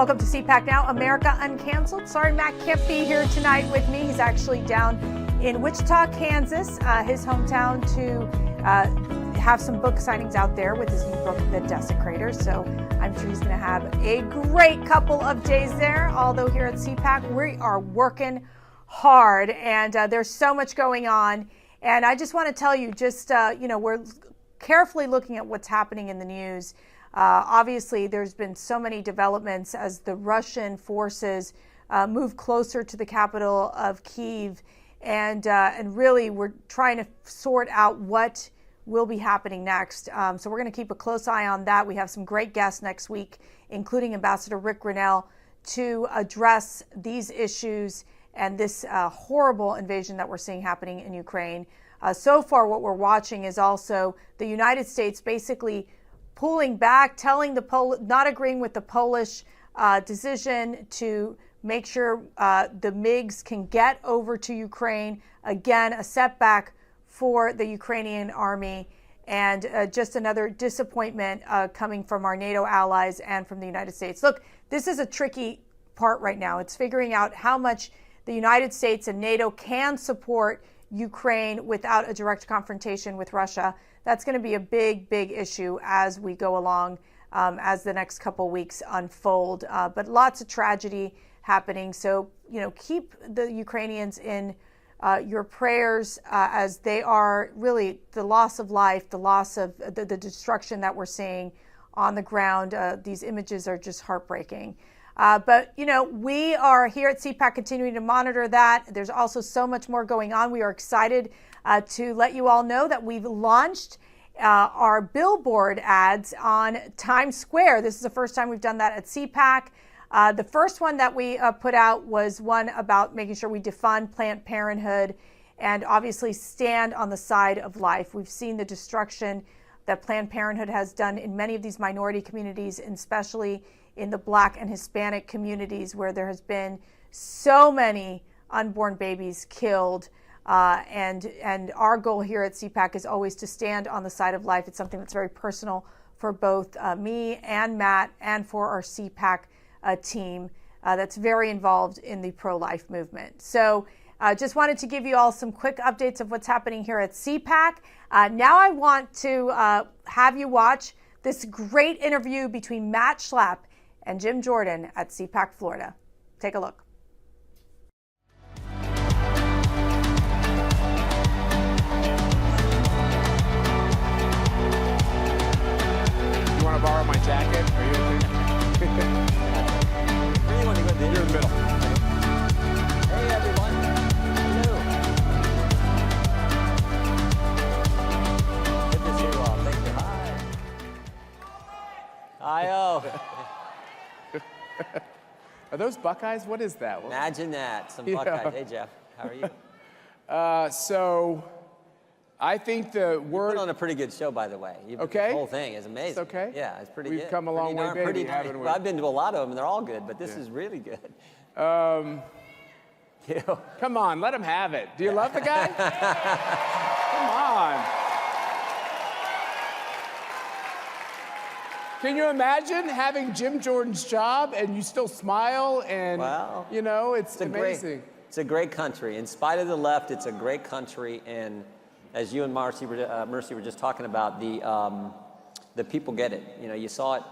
Welcome to CPAC Now, America Uncanceled. Sorry, Matt can't be here tonight with me. He's actually down in Wichita, Kansas, his hometown, to have some book signings out there with his new book, The Desecrator. So I'm sure he's going to have a great couple of days there. Although here at CPAC, we are working hard, and there's so much going on. And I just want to tell you, we're carefully looking at what's happening in the news. Obviously, there's been so many developments as the Russian forces move closer to the capital of Kyiv, and really we're trying to sort out what will be happening next. So we're going to keep a close eye on that. We have some great guests next week, including Ambassador Rick Grinnell, to address these issues and this horrible invasion that we're seeing happening in Ukraine. So far, what we're watching is also the United States basically pulling back, telling not agreeing with the Polish decision to make sure the MiGs can get over to Ukraine. Again, a setback for the Ukrainian army, and just another disappointment coming from our NATO allies and from the United States. Look, this is a tricky part right now. It's figuring out how much the United States and NATO can support Ukraine without a direct confrontation with Russia. That's going to be a big, big issue as we go along, as the next couple weeks unfold. But lots of tragedy happening. So, keep the Ukrainians in your prayers as they are really the loss of life, the loss of the destruction that we're seeing on the ground. These images are just heartbreaking. But we are here at CPAC continuing to monitor that. There's also so much more going on. We are excited to let you all know that we've launched our billboard ads on Times Square. This is the first time we've done that at CPAC. The first one that we put out was one about making sure we defund Planned Parenthood and obviously stand on the side of life. We've seen the destruction that Planned Parenthood has done in many of these minority communities, and especially in the Black and Hispanic communities, where there has been so many unborn babies killed. And our goal here at CPAC is always to stand on the side of life. It's something that's very personal for both me and Matt, and for our CPAC team that's very involved in the pro-life movement. So just wanted to give you all some quick updates of what's happening here at CPAC. Now I want to have you watch this great interview between Matt Schlapp and Jim Jordan at CPAC Florida. Take a look. You want to borrow my jacket? Are you okay? Where do you want to go? You're in the middle. Hey, everyone. Hello. Good to see you all. Thank you. Hi. Hi-oh. Are those Buckeyes? What is that? Imagine that. Some Buckeyes. Hey, Jeff. How are you? So I think the word... You put on a pretty good show, by the way. Okay. The whole thing is amazing. It's okay? Yeah, it's pretty good. We've come a long way, baby, haven't we? Well, I've been to a lot of them, and they're all good, but this is really good. Come on, let him have it. Do you love the guy? Come on. Can you imagine having Jim Jordan's job and you still smile and, it's amazing. It's a great country. In spite of the left, it's a great country. And as you and Mercy were just talking about, the people get it. You saw it.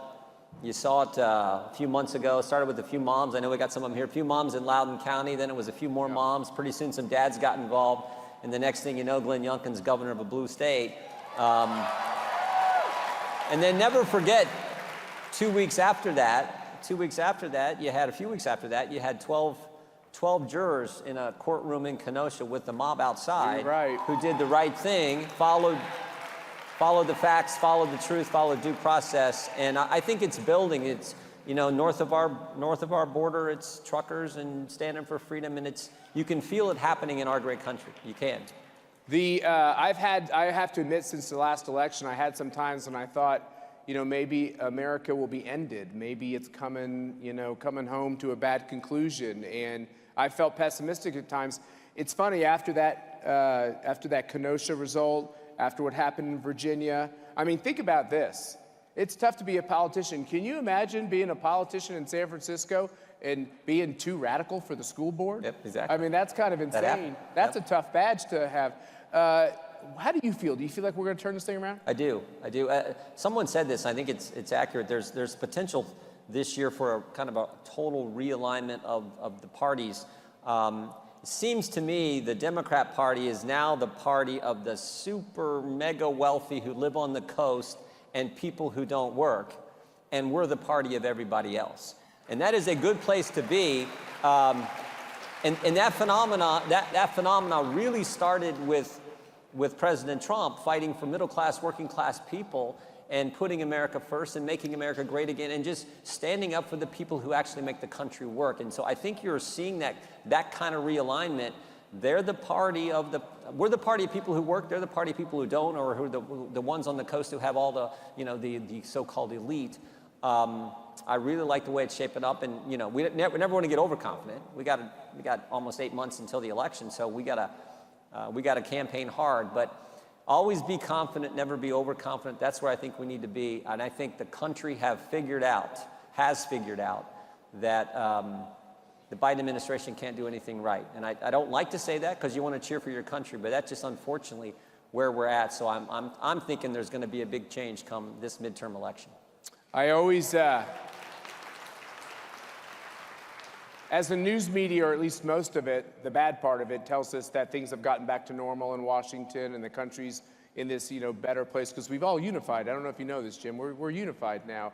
You saw it a few months ago. It started with a few moms. I know we got some of them here. A few moms in Loudoun County. Then it was a few more moms. Pretty soon some dads got involved. And the next thing you know, Glenn Youngkin's governor of a blue state. And then never forget, 2 weeks after that, a few weeks after that, you had 12 jurors in a courtroom in Kenosha with the mob outside. Right. Who did the right thing, followed the facts, followed the truth, followed due process. And I think it's building. It's, north of our border, it's truckers and standing for freedom, and you can feel it happening in our great country. You can. I have to admit, since the last election, I had some times when I thought, maybe America will be ended. Maybe it's coming home to a bad conclusion. And I felt pessimistic at times. It's funny, after that Kenosha result, after what happened in Virginia, I mean, think about this. It's tough to be a politician. Can you imagine being a politician in San Francisco and being too radical for the school board? Yep, exactly. I mean, that's kind of insane. That's a tough badge to have. How do you feel? Do you feel like we're going to turn this thing around? I do. Someone said this, I think it's accurate. There's potential this year for a kind of a total realignment of the parties. It seems to me the Democrat Party is now the party of the super mega wealthy who live on the coast and people who don't work, and we're the party of everybody else. And that is a good place to be. And that phenomena really started with President Trump fighting for middle-class, working-class people and putting America first and making America great again and just standing up for the people who actually make the country work. And so I think you're seeing that kind of realignment. We're the party of people who work, they're the party of people who don't, or who are the ones on the coast who have all the, the so-called elite. I really like the way it's shaping up, and we never want to get overconfident. We got almost 8 months until the election, so we got to campaign hard, but always be confident, never be overconfident. That's where I think we need to be, and I think the country has figured out that the Biden administration can't do anything right. And I don't like to say that because you want to cheer for your country, but that's just unfortunately where we're at. So I'm thinking there's going to be a big change come this midterm election. I always, as the news media, or at least most of it, the bad part of it, tells us that things have gotten back to normal in Washington and the country's in this, better place because we've all unified. I don't know if you know this, Jim. We're unified now.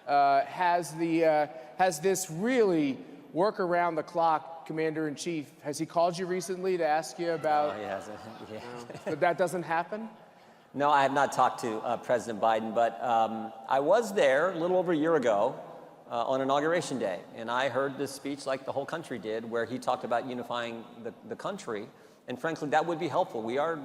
Has this really work around the clock commander-in-chief? Has he called you recently to ask you about? No, he hasn't. Yeah. But that doesn't happen? No, I have not talked to President Biden, but I was there a little over a year ago on Inauguration Day, and I heard this speech like the whole country did, where he talked about unifying the country, and frankly, that would be helpful. We are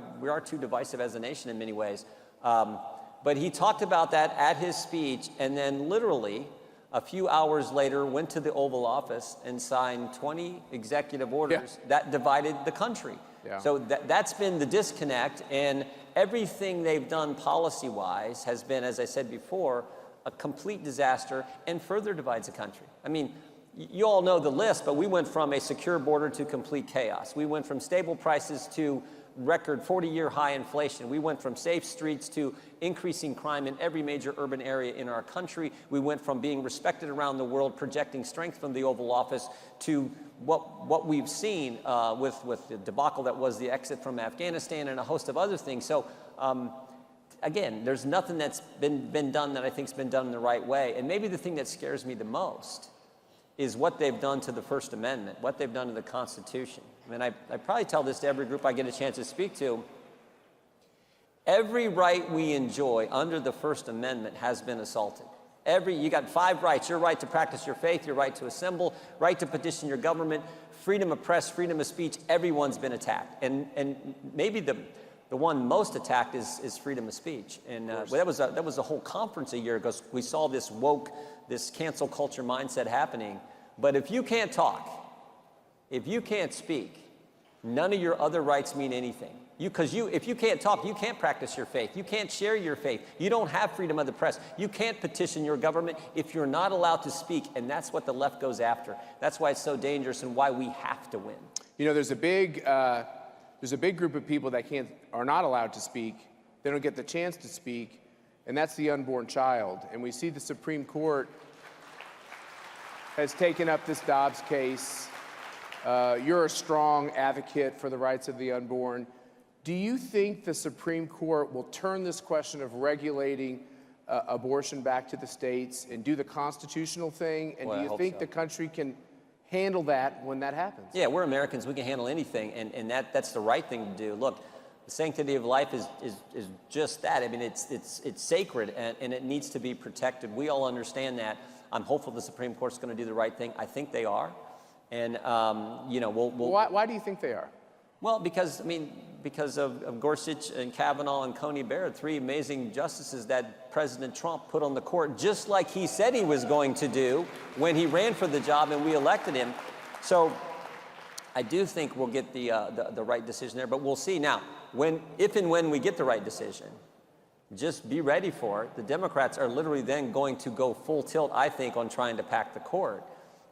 too divisive as a nation in many ways, but he talked about that at his speech, and then literally a few hours later went to the Oval Office and signed 20 executive orders that divided the country. Yeah. So that's been the disconnect, and everything they've done policy-wise has been, as I said before, a complete disaster and further divides the country. I mean, you all know the list, but we went from a secure border to complete chaos. We went from stable prices to record 40-year high inflation. We went from safe streets to increasing crime in every major urban area in our country. We went from being respected around the world, projecting strength from the Oval Office, to what we've seen with the debacle that was the exit from Afghanistan and a host of other things. So again, there's nothing that's been done that I think's been done in the right way. And maybe the thing that scares me the most is what they've done to the First Amendment, what they've done to the Constitution. I mean, I probably tell this to every group I get a chance to speak to. Every right we enjoy under the First Amendment has been assaulted. You got 5 rights: your right to practice your faith, your right to assemble, right to petition your government, freedom of press, freedom of speech. Everyone's been attacked. And maybe the one most attacked is freedom of speech. And well, that was a whole conference a year ago. We saw this woke, this cancel culture mindset happening. But if you can't talk, if you can't speak, none of your other rights mean anything. If you can't talk, you can't practice your faith. You can't share your faith. You don't have freedom of the press. You can't petition your government if you're not allowed to speak. And that's what the left goes after. That's why it's so dangerous and why we have to win. There's a big group of people that are not allowed to speak. They don't get the chance to speak, and that's the unborn child. And we see the Supreme Court has taken up this Dobbs case. You're a strong advocate for the rights of the unborn. Do you think the Supreme Court will turn this question of regulating abortion back to the states and do the constitutional thing? And do you think the country can handle that when that happens? Yeah, we're Americans. We can handle anything, and that's the right thing to do. Look, the sanctity of life is just that. I mean, it's sacred, and it needs to be protected. We all understand that. I'm hopeful the Supreme Court's going to do the right thing. I think they are, and we'll. Why do you think they are? Well, because of Gorsuch and Kavanaugh and Coney Barrett, 3 amazing justices that President Trump put on the court, just like he said he was going to do when he ran for the job and we elected him. So I do think we'll get the right decision there, but we'll see. Now, if and when we get the right decision, just be ready for it. The Democrats are literally then going to go full tilt, I think, on trying to pack the court.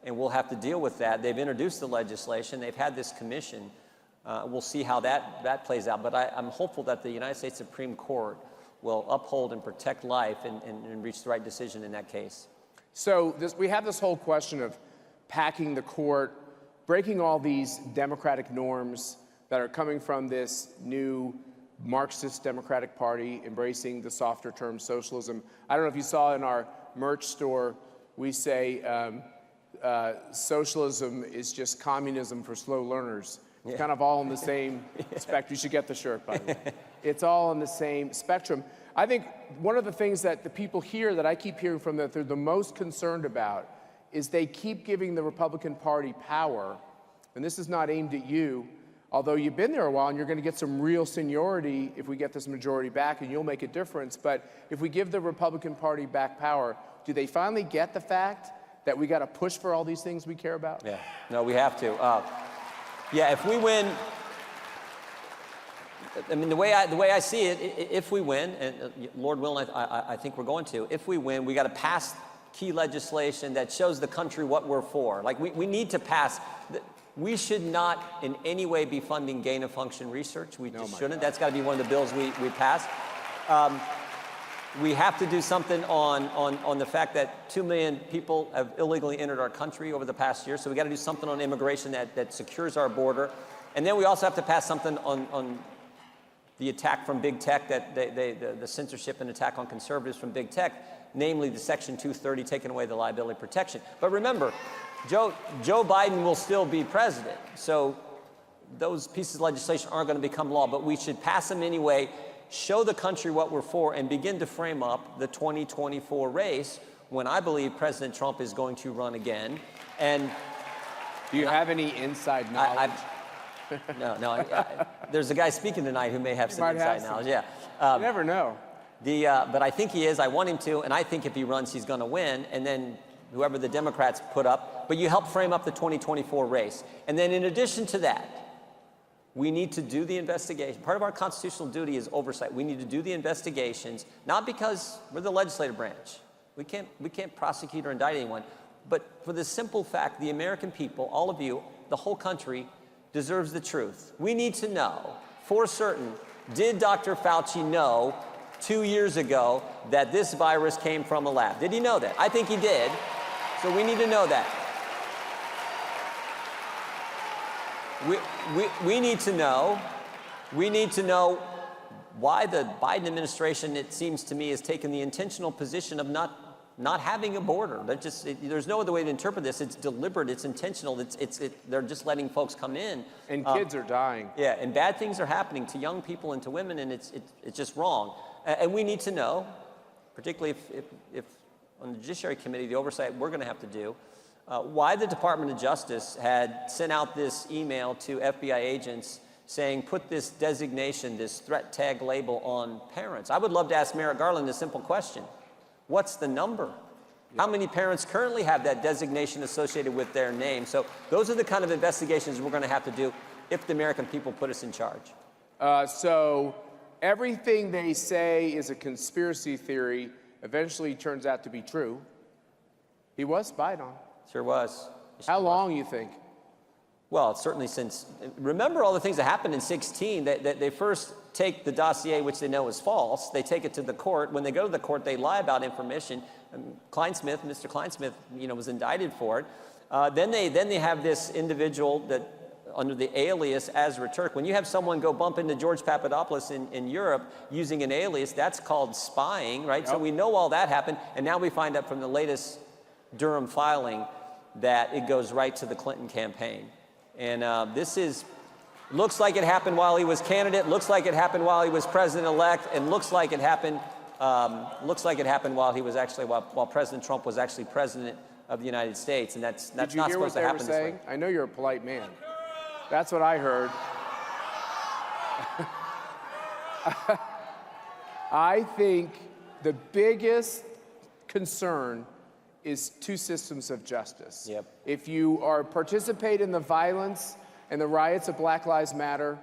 And we'll have to deal with that. They've introduced the legislation. They've had this commission. We'll see how that plays out. But I'm hopeful that the United States Supreme Court will uphold and protect life and reach the right decision in that case. So we have this whole question of packing the court, breaking all these democratic norms that are coming from this new Marxist Democratic Party, embracing the softer term socialism. I don't know if you saw in our merch store, we say socialism is just communism for slow learners. It's kind of all in the same spectrum. You should get the shirt, by the way. It's all in the same spectrum. I think one of the things that the people here that I keep hearing from that they're the most concerned about is they keep giving the Republican Party power, and this is not aimed at you, although you've been there a while and you're going to get some real seniority if we get this majority back and you'll make a difference. But if we give the Republican Party back power, do they finally get the fact that we got to push for all these things we care about? Yeah, no, we have to. Yeah, if we win, I mean, the way I see it, if we win, and Lord willing, I think we're going to, if we win, we got to pass key legislation that shows the country what we're for. Like, we need to pass. We should not in any way be funding gain-of-function research. We just shouldn't. That's got to be one of the bills we pass. We have to do something on the fact that 2 million people have illegally entered our country over the past year. So we got to do something on immigration that secures our border. And then we also have to pass something on the attack from big tech, the censorship and attack on conservatives from big tech, namely the Section 230, taking away the liability protection. But remember, Joe Biden will still be president. So those pieces of legislation aren't going to become law, but we should pass them anyway, show the country what we're for, and begin to frame up the 2024 race when I believe President Trump is going to run again. And do you have any inside knowledge? No. There's a guy speaking tonight who may have some inside knowledge. Yeah. You never know. But I think he is. I want him to, and I think if he runs, he's going to win. And then whoever the Democrats put up. But you help frame up the 2024 race. And then in addition to that, we need to do the investigation. Part of our constitutional duty is oversight. We need to do the investigations, not because we're the legislative branch. We can't prosecute or indict anyone, but for the simple fact the American people, all of you, the whole country, deserves the truth. We need to know for certain, did Dr. Fauci know 2 years ago that this virus came from a lab? Did he know that? I think he did. So we need to know that. We need to know why the Biden administration, it seems to me, has taken the intentional position of not having a border. There's no other way to interpret this. It's deliberate. It's intentional. They're just letting folks come in. And kids are dying. Yeah, and bad things are happening to young people and to women, and it's just wrong. And we need to know, particularly if on the Judiciary Committee, the oversight we're going to have to do, why the Department of Justice had sent out this email to FBI agents saying, put this designation, this threat tag label on parents. I would love to ask Merrick Garland a simple question. What's the number? How many parents currently have that designation associated with their name? So those are the kind of investigations we're going to have to do if the American people put us in charge. So everything they say is a conspiracy theory eventually turns out to be true. He was spied on. Sure was. How long, you think? Well, certainly since, remember all the things that happened in 2016, that they first take the dossier, which they know is false, they take it to the court. When they go to the court, they lie about information. Mr. Kleinsmith, was indicted for it. Then they have this individual that, under the alias Azra Turk. When you have someone go bump into George Papadopoulos in Europe using an alias, that's called spying, right? Yep. So we know all that happened, and now we find out from the latest Durham filing that it goes right to the Clinton campaign. And looks like it happened while he was candidate, looks like it happened while he was president-elect, and looks like it happened while President Trump was actually president of the United States, and that's not supposed to happen this way. I know you're a polite man. That's what I heard. I think the biggest concern is two systems of justice. Yep. If you participate in the violence and the riots of Black Lives Matter,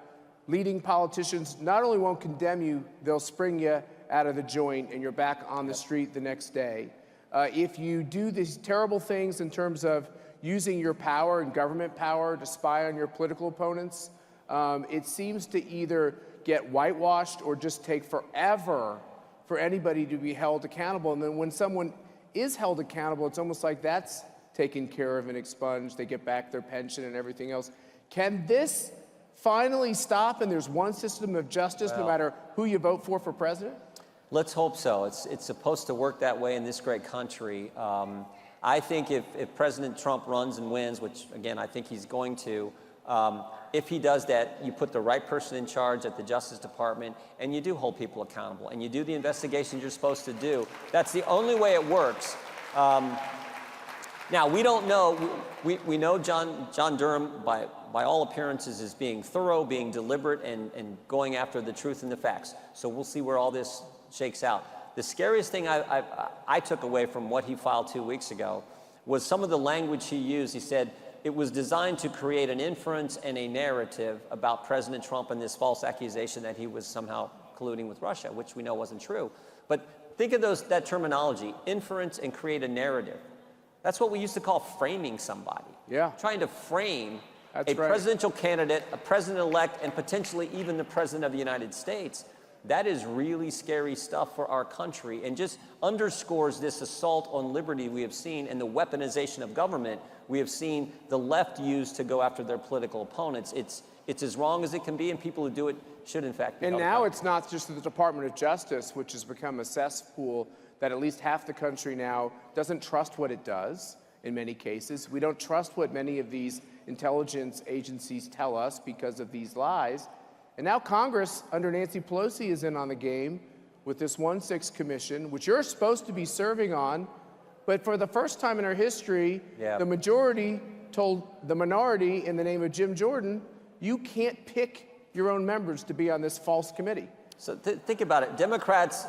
leading politicians not only won't condemn you, they'll spring you out of the joint and you're back on the street the next day. If you do these terrible things in terms of using your power and government power to spy on your political opponents, it seems to either get whitewashed or just take forever for anybody to be held accountable. And then when someone is held accountable, it's almost like that's taken care of and expunged. They get back their pension and everything else. Can this finally stop and there's one system of justice no matter who you vote for president? Let's hope so. It's supposed to work that way in this great country. I think if President Trump runs and wins, which again I think he's going to, if he does that, you put the right person in charge at the Justice Department and you do hold people accountable and you do the investigations you're supposed to do. That's the only way it works. Now, we don't know, we know John Durham, by all appearances, is being thorough, being deliberate, and going after the truth and the facts. So we'll see where all this shakes out. The scariest thing I took away from what he filed 2 weeks ago was some of the language he used. He said it was designed to create an inference and a narrative about President Trump and this false accusation that he was somehow colluding with Russia, which we know wasn't true. But think of that terminology, inference and create a narrative. That's what we used to call framing somebody. Yeah. Trying to frame a right. presidential candidate, a president-elect, and potentially even the president of the United States. That is really scary stuff for our country and just underscores this assault on liberty we have seen and the weaponization of government we have seen the left use to go after their political opponents. It's as wrong as it can be, and people who do it should, in fact, be And held now accountable. it's not just the Department of Justice, which has become a cesspool that at least half the country now doesn't trust what it does in many cases. We don't trust what many of these intelligence agencies tell us because of these lies. And now Congress, under Nancy Pelosi, is in on the game with this 1-6 commission, which you're supposed to be serving on. But for the first time in our history, the majority told the minority in the name of Jim Jordan, you can't pick your own members to be on this false committee. So think about it. Democrats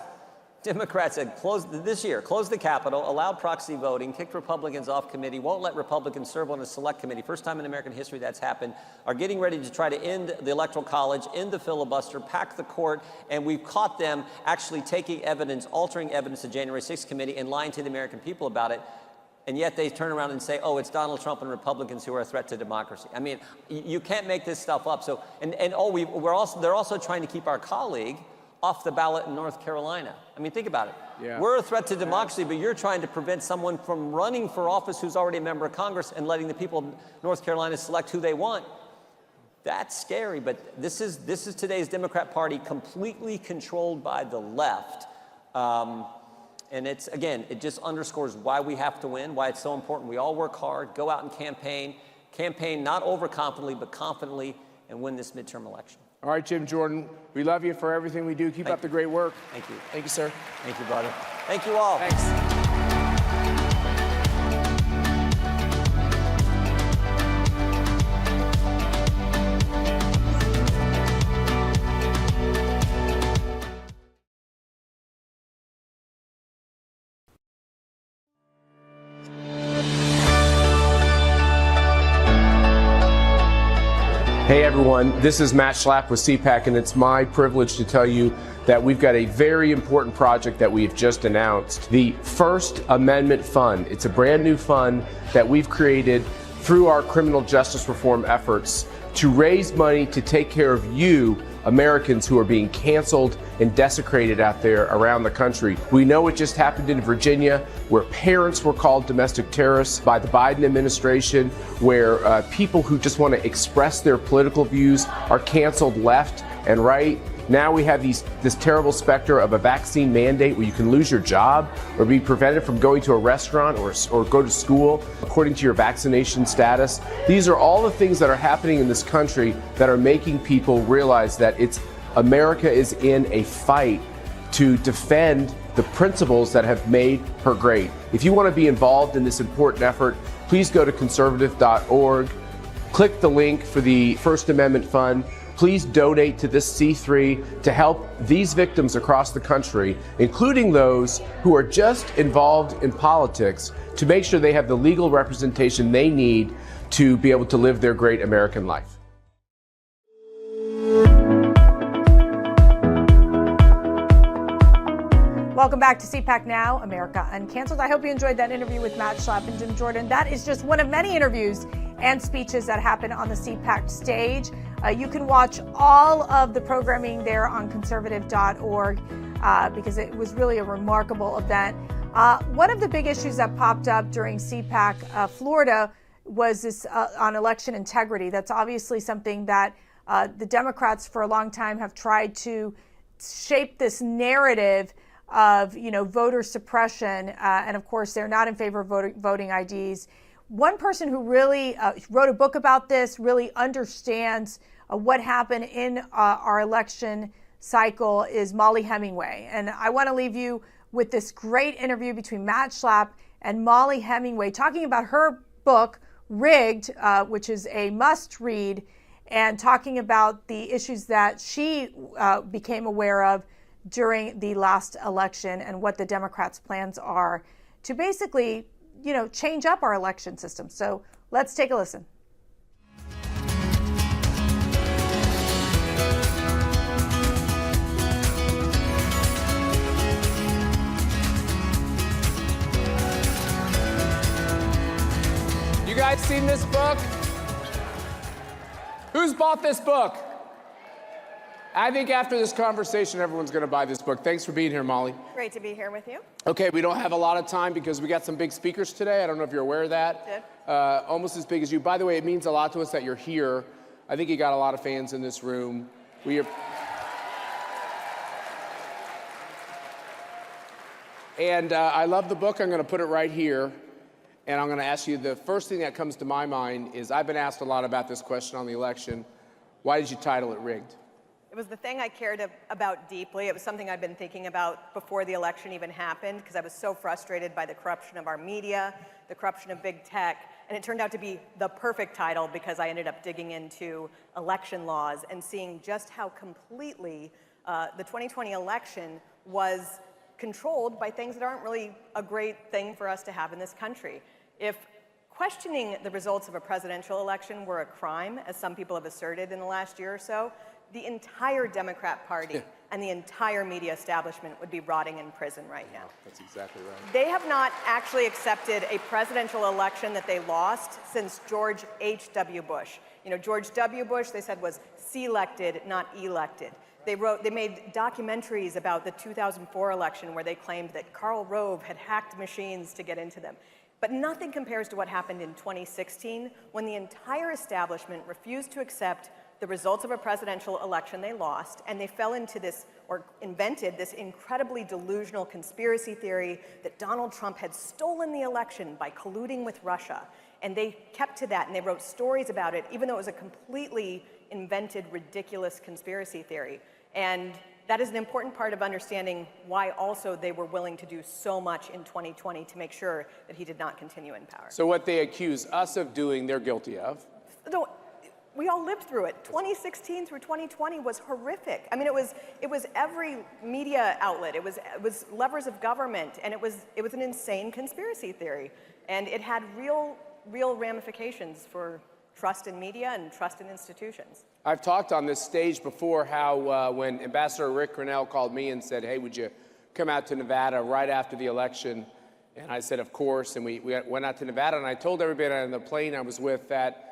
had closed the Capitol, allowed proxy voting, kicked Republicans off committee, won't let Republicans serve on a select committee. First time in American history that's happened. Are getting ready to try to end the Electoral College, end the filibuster, pack the court, and we've caught them actually taking evidence, altering evidence of January 6th committee and lying to the American people about it. And yet they turn around and say, oh, it's Donald Trump and Republicans who are a threat to democracy. I mean, you can't make this stuff up. So, they're also trying to keep our colleague off the ballot in North Carolina. I mean, think about it. Yeah. We're a threat to democracy, but you're trying to prevent someone from running for office who's already a member of Congress and letting the people of North Carolina select who they want. That's scary, but this is today's Democrat Party, completely controlled by the left. And it just underscores why we have to win, why it's so important. We all work hard, go out and campaign not overconfidently, but confidently, and win this midterm election. All right, Jim Jordan, we love you for everything we do. Keep up the great work. Thank you. Thank you, sir. Thank you, brother. Thank you all. Thanks. Hey everyone, this is Matt Schlapp with CPAC, and it's my privilege to tell you that we've got a very important project that we've just announced, the First Amendment Fund. It's a brand new fund that we've created through our criminal justice reform efforts to raise money to take care of you, Americans who are being canceled and desecrated out there around the country. We know it just happened in Virginia, where parents were called domestic terrorists by the Biden administration, where people who just want to express their political views are canceled left and right. Now we have this terrible specter of a vaccine mandate where you can lose your job or be prevented from going to a restaurant or go to school according to your vaccination status. These are all the things that are happening in this country that are making people realize that America is in a fight to defend the principles that have made her great. If you want to be involved in this important effort, please go to conservative.org, click the link for the First Amendment Fund. Please donate to this C3 to help these victims across the country, including those who are just involved in politics, to make sure they have the legal representation they need to be able to live their great American life. Welcome back to CPAC Now, America Uncanceled. I hope you enjoyed that interview with Matt Schlapp and Jim Jordan. That is just one of many interviews and speeches that happen on the CPAC stage. You can watch all of the programming there on conservative.org because it was really a remarkable event. One of the big issues that popped up during CPAC Florida was this on election integrity. That's obviously something that the Democrats for a long time have tried to shape this narrative of, voter suppression. And of course, they're not in favor of voting IDs. One person who really wrote a book about this, really understands what happened in our election cycle is Mollie Hemingway. And I want to leave you with this great interview between Matt Schlapp and Mollie Hemingway talking about her book, Rigged, which is a must read, and talking about the issues that she became aware of during the last election and what the Democrats' plans are to basically, change up our election system. So let's take a listen. You guys seen this book? Who's bought this book? I think after this conversation, everyone's going to buy this book. Thanks for being here, Mollie. Great to be here with you. Okay, we don't have a lot of time because we got some big speakers today. I don't know if you're aware of that. Did. Almost as big as you. By the way, it means a lot to us that you're here. I think you got a lot of fans in this room. And I love the book. I'm going to put it right here. And I'm going to ask you, the first thing that comes to my mind is I've been asked a lot about this question on the election. Why did you title it Rigged? It was the thing I cared about deeply. It was something I'd been thinking about before the election even happened because I was so frustrated by the corruption of our media, the corruption of big tech, and it turned out to be the perfect title because I ended up digging into election laws and seeing just how completely the 2020 election was controlled by things that aren't really a great thing for us to have in this country. If questioning the results of a presidential election were a crime, as some people have asserted in the last year or so, the entire Democrat Party and the entire media establishment would be rotting in prison right now. That's exactly right. They have not actually accepted a presidential election that they lost since George H.W. Bush. George W. Bush, they said, was selected, not elected. They made documentaries about the 2004 election where they claimed that Karl Rove had hacked machines to get into them. But nothing compares to what happened in 2016 when the entire establishment refused to accept the results of a presidential election they lost, and they fell into this, or invented this incredibly delusional conspiracy theory that Donald Trump had stolen the election by colluding with Russia. And they kept to that, and they wrote stories about it, even though it was a completely invented, ridiculous conspiracy theory. And that is an important part of understanding why also they were willing to do so much in 2020 to make sure that he did not continue in power. So what they accuse us of doing, they're guilty of. No, we all lived through it. 2016 through 2020 was horrific. I mean, it was every media outlet. It was levers of government, and it was an insane conspiracy theory, and it had real ramifications for trust in media and trust in institutions. I've talked on this stage before how when Ambassador Rick Grinnell called me and said, hey, would you come out to Nevada right after the election? And I said, of course, and we went out to Nevada, and I told everybody on the plane I was with that,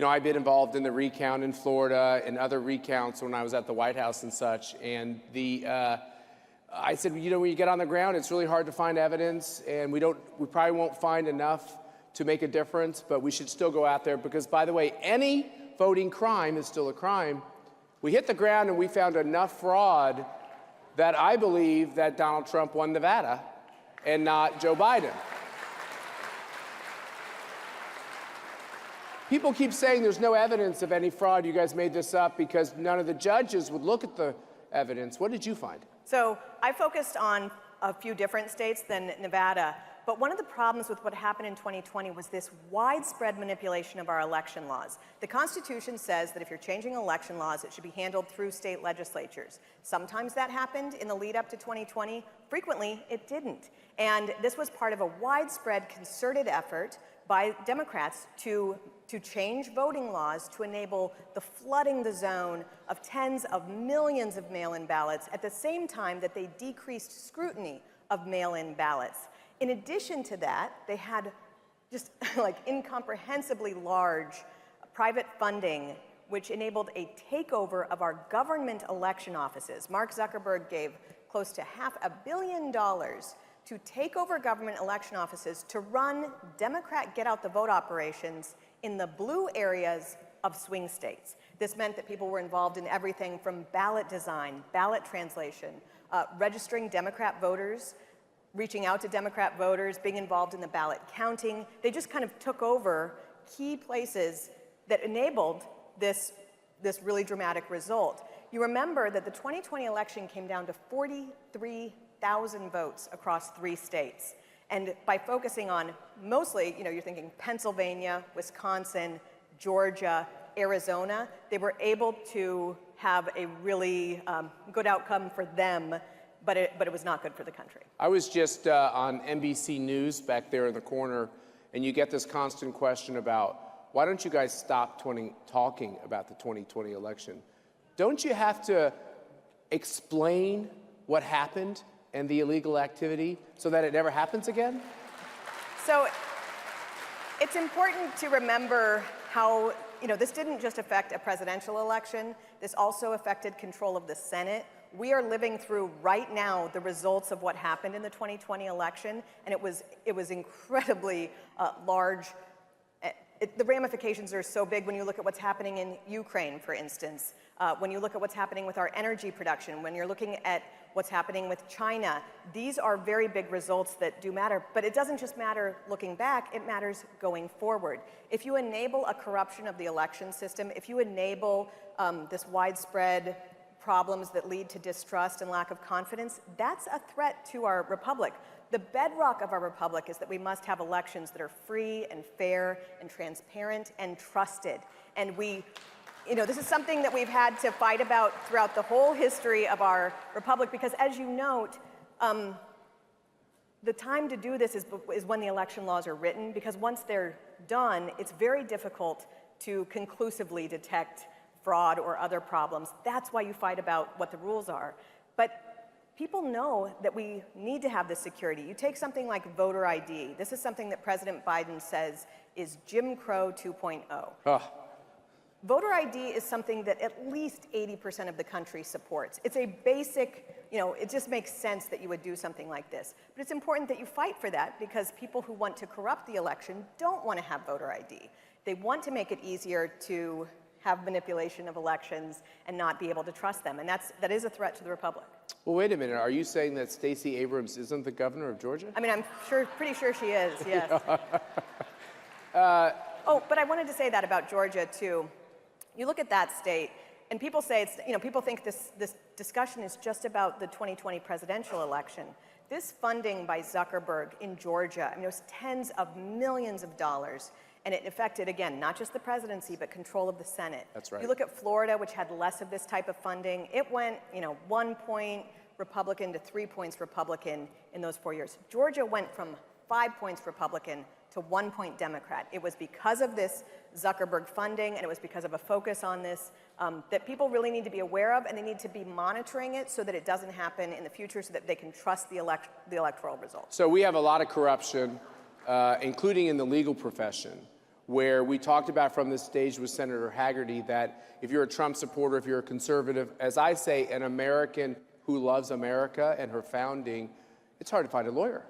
I've been involved in the recount in Florida and other recounts when I was at the White House and such, and I said, when you get on the ground, it's really hard to find evidence, and we probably won't find enough to make a difference, but we should still go out there because, by the way, any voting crime is still a crime. We hit the ground and we found enough fraud that I believe that Donald Trump won Nevada and not Joe Biden. People keep saying there's no evidence of any fraud. You guys made this up because none of the judges would look at the evidence. What did you find? So I focused on a few different states than Nevada. But one of the problems with what happened in 2020 was this widespread manipulation of our election laws. The Constitution says that if you're changing election laws, it should be handled through state legislatures. Sometimes that happened in the lead up to 2020. Frequently, it didn't. And this was part of a widespread concerted effort by Democrats to change voting laws to enable the flooding the zone of tens of millions of mail-in ballots at the same time that they decreased scrutiny of mail-in ballots. In addition to that, they had just like incomprehensibly large private funding which enabled a takeover of our government election offices. Mark Zuckerberg gave close to $500 million to take over government election offices to run Democrat get-out-the-vote operations in the blue areas of swing states. This meant that people were involved in everything from ballot design, ballot translation, registering Democrat voters, reaching out to Democrat voters, being involved in the ballot counting. They just kind of took over key places that enabled this really dramatic result. You remember that the 2020 election came down to 43,000 votes across 3 states. And by focusing on mostly, you're thinking Pennsylvania, Wisconsin, Georgia, Arizona, they were able to have a really good outcome for them, but it was not good for the country. I was just on NBC News back there in the corner, and you get this constant question about, why don't you guys stop talking about the 2020 election? Don't you have to explain what happened and the illegal activity so that it never happens again? So it's important to remember how, this didn't just affect a presidential election, this also affected control of the Senate. We are living through right now the results of what happened in the 2020 election, and it was incredibly large. The ramifications are so big when you look at what's happening in Ukraine, for instance, when you look at what's happening with our energy production, when you're looking at what's happening with China. These are very big results that do matter, but it doesn't just matter looking back, it matters going forward. If you enable a corruption of the election system, if you enable this widespread problems that lead to distrust and lack of confidence, that's a threat to our republic. The bedrock of our republic is that we must have elections that are free and fair and transparent and trusted. And this is something that we've had to fight about throughout the whole history of our republic, because as you note, the time to do this is when the election laws are written, because once they're done, it's very difficult to conclusively detect fraud or other problems. That's why you fight about what the rules are. But people know that we need to have this security. You take something like voter ID. This is something that President Biden says is Jim Crow 2.0. Voter ID is something that at least 80% of the country supports. It's a basic, it just makes sense that you would do something like this. But it's important that you fight for that, because people who want to corrupt the election don't want to have voter ID. They want to make it easier to have manipulation of elections and not be able to trust them. And that is a threat to the republic. Well, wait a minute. Are you saying that Stacey Abrams isn't the governor of Georgia? I mean, I'm pretty sure she is, yes. But I wanted to say that about Georgia, too. You look at that state, and people say people think this discussion is just about the 2020 presidential election. This funding by Zuckerberg in Georgia, it was tens of millions of dollars, and it affected, again, not just the presidency, but control of the Senate. That's right. You look at Florida, which had less of this type of funding. It went, 1 point Republican to 3 points Republican in those 4 years. Georgia went from 5 points Republican to 1 point Democrat. It was because of this Zuckerberg funding, and it was because of a focus on this that people really need to be aware of, and they need to be monitoring it so that it doesn't happen in the future, so that they can trust the electoral results. So we have a lot of corruption, including in the legal profession, where we talked about from this stage with Senator Haggerty that if you're a Trump supporter, if you're a conservative, as I say, an American who loves America and her founding, it's hard to find a lawyer.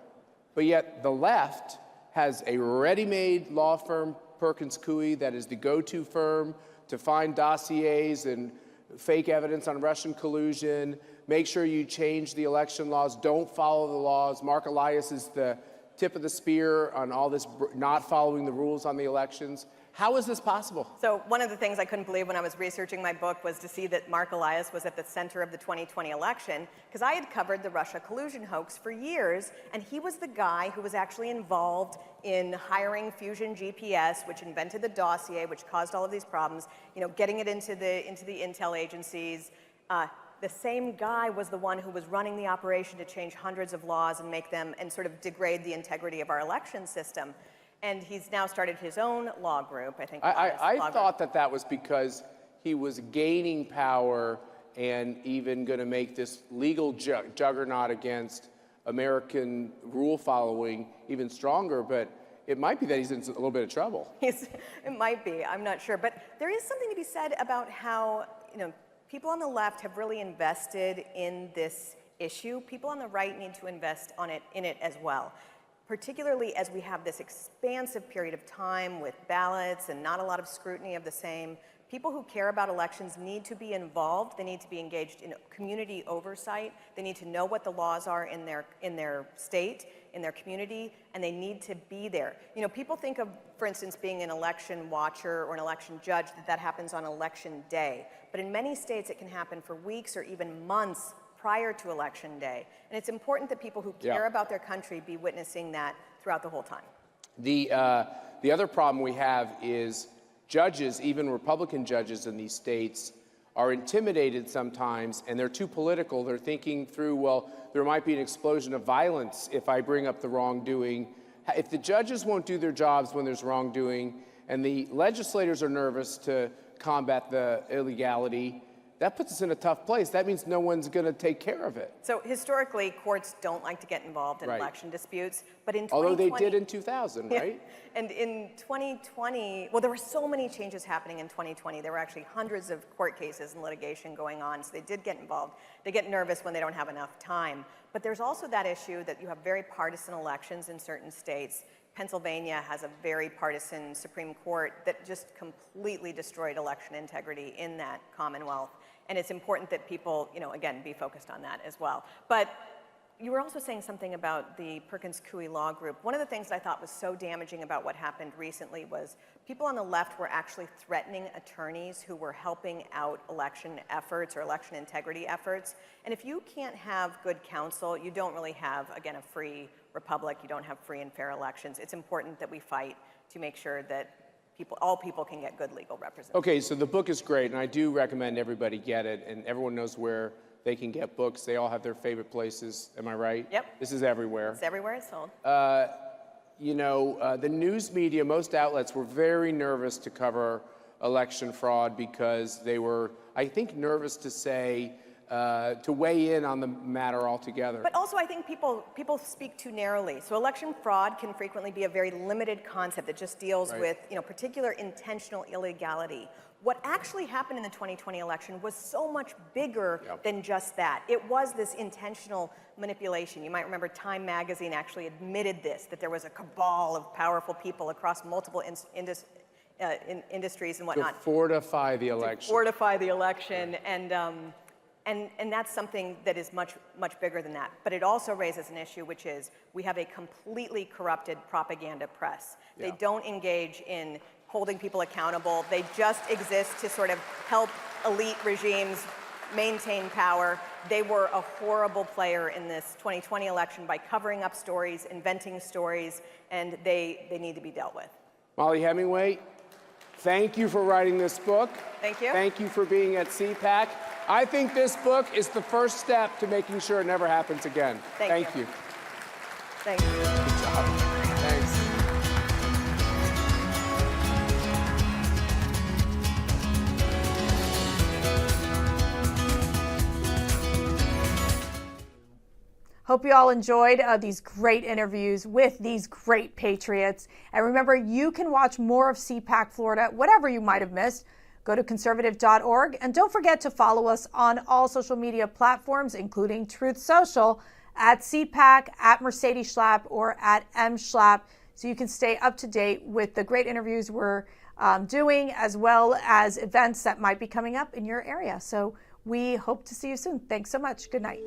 But yet the left has a ready-made law firm, Perkins Coie, that is the go-to firm to find dossiers and fake evidence on Russian collusion, make sure you change the election laws, don't follow the laws. Mark Elias is the tip of the spear on all this not following the rules on the elections. How is this possible? So one of the things I couldn't believe when I was researching my book was to see that Mark Elias was at the center of the 2020 election, because I had covered the Russia collusion hoax for years, and he was the guy who was actually involved in hiring Fusion GPS, which invented the dossier, which caused all of these problems, getting it into the intel agencies. The same guy was the one who was running the operation to change hundreds of laws and make them, and sort of degrade the integrity of our election system. And he's now started his own law group, I think. I thought that was because he was gaining power and even going to make this legal juggernaut against American rule following even stronger, but it might be that he's in a little bit of trouble. It might be, I'm not sure. But there is something to be said about how, people on the left have really invested in this issue. People on the right need to invest in it as well, particularly as we have this expansive period of time with ballots and not a lot of scrutiny of the same. People who care about elections need to be involved. They need to be engaged in community oversight. They need to know what the laws are in their state, in their community, and they need to be there. People think of, for instance, being an election watcher or an election judge, that happens on election day. But in many states, it can happen for weeks or even months prior to election day. And it's important that people who care about their country be witnessing that throughout the whole time. The other problem we have is judges, even Republican judges in these states, are intimidated sometimes, and they're too political. They're thinking through, well, there might be an explosion of violence if I bring up the wrongdoing. If the judges won't do their jobs when there's wrongdoing, and the legislators are nervous to combat the illegality, that puts us in a tough place. That means no one's going to take care of it. So historically, courts don't like to get involved in election disputes, but in 2020... Although they did in 2000, right? And in 2020, well, there were so many changes happening in 2020. There were actually hundreds of court cases and litigation going on, so they did get involved. They get nervous when they don't have enough time. But there's also that issue that you have very partisan elections in certain states. Pennsylvania has a very partisan Supreme Court that just completely destroyed election integrity in that Commonwealth. And it's important that people, again, be focused on that as well. But you were also saying something about the Perkins-Coie Law Group. One of the things that I thought was so damaging about what happened recently was people on the left were actually threatening attorneys who were helping out election efforts or election integrity efforts. And if you can't have good counsel, you don't really have, again, a free republic. You don't have free and fair elections. It's important that we fight to make sure that all people can get good legal representation. Okay, so the book is great, and I do recommend everybody get it, and everyone knows where they can get books. They all have their favorite places. Am I right? Yep. This is everywhere. It's everywhere it's sold. The news media, most outlets were very nervous to cover election fraud because they were, I think, nervous to say, to weigh in on the matter altogether. But also, I think people speak too narrowly. So election fraud can frequently be a very limited concept that just deals with, particular intentional illegality. What actually happened in the 2020 election was so much bigger than just that. It was this intentional manipulation. You might remember Time magazine actually admitted this, that there was a cabal of powerful people across multiple industries and whatnot. To fortify the election. To fortify the election, and that's something that is much, much bigger than that. But it also raises an issue, which is we have a completely corrupted propaganda press. They don't engage in holding people accountable. They just exist to sort of help elite regimes maintain power. They were a horrible player in this 2020 election by covering up stories, inventing stories, and they need to be dealt with. Mollie Hemingway, thank you for writing this book. Thank you. Thank you for being at CPAC. I think this book is the first step to making sure it never happens again. Thank you. Thank you. Good job. Thanks. Hope you all enjoyed these great interviews with these great patriots. And remember, you can watch more of CPAC Florida, whatever you might have missed. Go to conservative.org, and don't forget to follow us on all social media platforms, including Truth Social, at CPAC, at Mercedes Schlapp, or at M Schlapp, so you can stay up to date with the great interviews we're doing, as well as events that might be coming up in your area. So we hope to see you soon. Thanks so much. Good night.